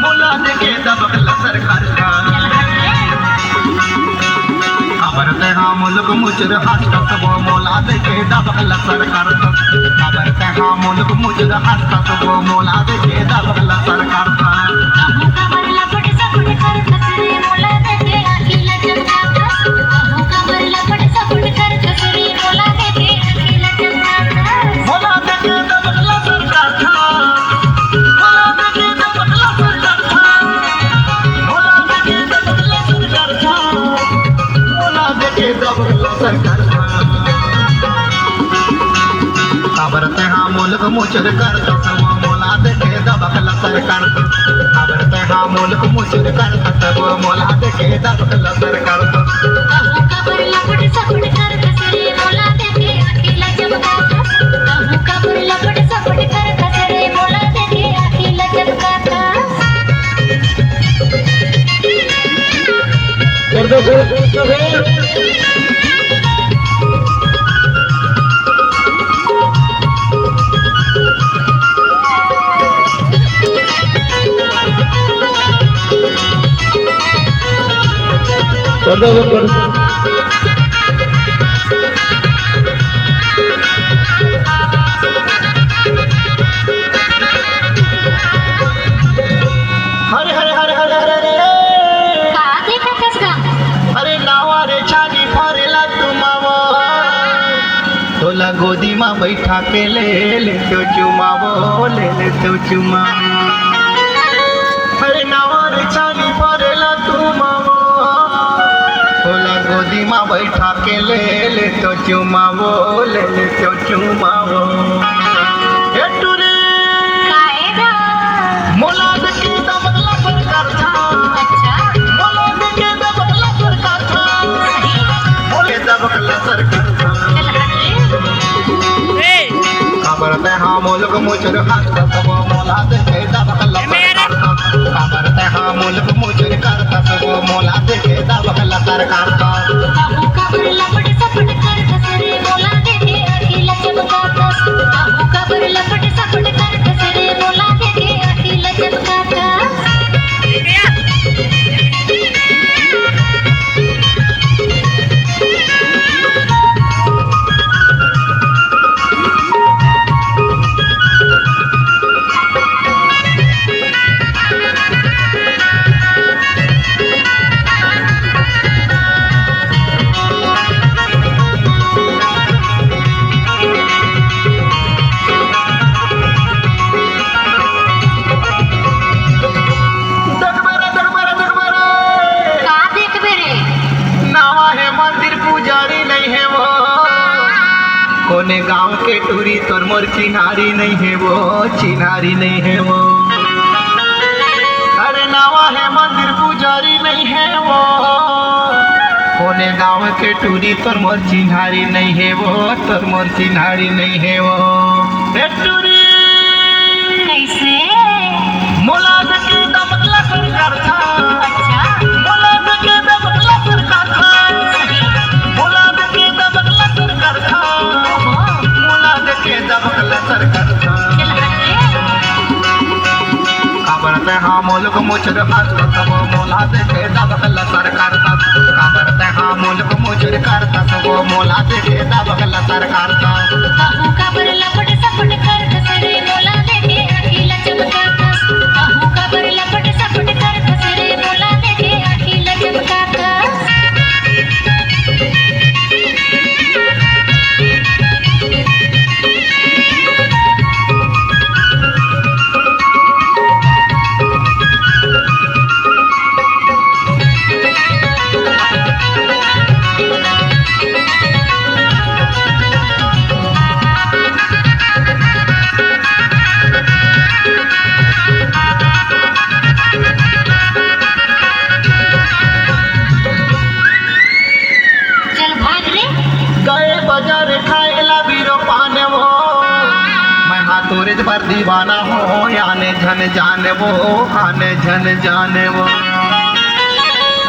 मोला देखे दबकला सरकार का खबर ते हाँ मुल्क मुजर हसत वो मोला देखे दबकला सरकार का खबर ते हाँ मुल्क मुजर हसत वो मोला देखे दबकला सरकार का खबर ते हाँ मुल्क मुचर करता सब मोला देखे दबकला सरकार खबर ते हाँ मुल्क मुचर करता सब मोला देखे दबकला सरकार हरे हरे हरे हरे हरे अरे नावा रे छानी फरेला तुमावो तोला गोदी माँ बैठा के ले तो चुमावो ले तो चुमा अरे नावा रे छानी फरेला तुमावो तोला गोदी माँ बैठा के ले तो चुमावो ले तो चुमावो मोला देखे दबकला सरकार था मोला देखे दबकला सरकार था मोले दबकला सरकार था खबर ते हाँ मुल्क मुचर हसता सब मोला देखे दबकला सरकार था खबर ते हाँ मुल्क मुचर करता सब मोला देखे दबकला सरकार था कोने गांव के टूरी तोर मोर चिन्हारी नहीं है वो चिन्हारी नहीं है वो अरे नावा है मंदिर पुजारी नहीं है वो कोने गांव के टूरी तोर मोर चिन्हारी नहीं है वो तोर मोर चिन्हारी नहीं है वो टूरी कैसे मोला देखे दबकला सरकार था मोला देखे दबकला सरकार था मोला देखे दबकला सरकार था मोला देखे दबकला सरकार था खबर ते हाँ मुल्क मुचर हसता सब मोला देखे दबकला सरकार था खबर ते हाँ मुल्क मुचर करता सब मोला देखे दबकला सरकार था तोरेज पर दीवाना हो आने झन जाने वो आने झन जाने वो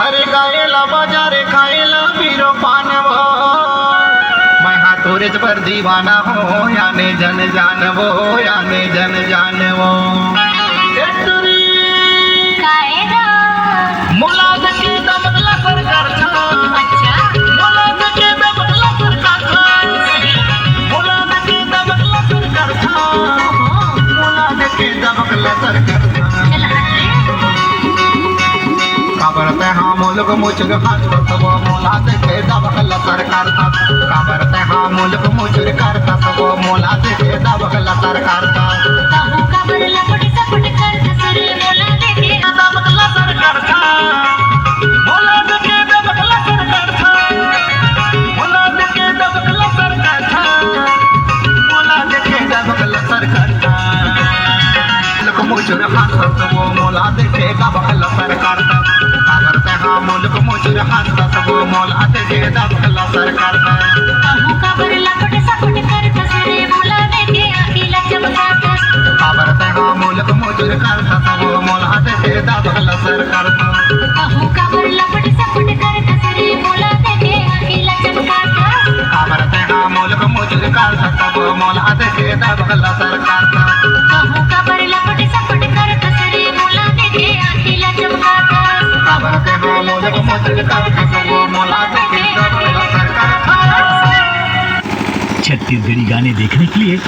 अरे गायला बाजारे खाएला बीरो पाने वो मैं हाँ तोरेज पर दीवाना हो आने झन जाने वो आने झन जाने वो काबरते हाँ मुल्क मुचुर करता वो मोला देखे दबकला सरकारता काबरते हाँ मुल्क मुचुर करता वो मोला देखे दबकला सरकारता कहूँ काबर लपट सपट करता सरे मोला देखे दबकला सरकारता मोला देखे दबकला सरकारता मोला देखे दबकला सरकारता मोला देखे दबकला सरकारता मुल्क मुचुर करता वो मोला देखे दबकला सरकारता काबरते हाँ मुल्क मुचुर करता वो मोला देखे दबकला सरकारता कहूँ काबर लपट सपट करता सरे मोला देखे आखिला चमकाता काबरते हाँ मुल्क मुचुर करता वो मोला देखे दबकला सरकारता कहूँ काबर लपट सपट करता सरे मोला देखे आखिला चमकाता काबरते हाँ मुल्क मुचुर करता वो मोला देखे दबकला सरकारता कहूँ काबर लपट सपट करता सरे मोला देखे आखिला चमकाता काबरते हाँ मुल्क मुचुर करता वो मोला देखे दबकला सरकारता छत्तीसगढ़ी गाने देखने के लिए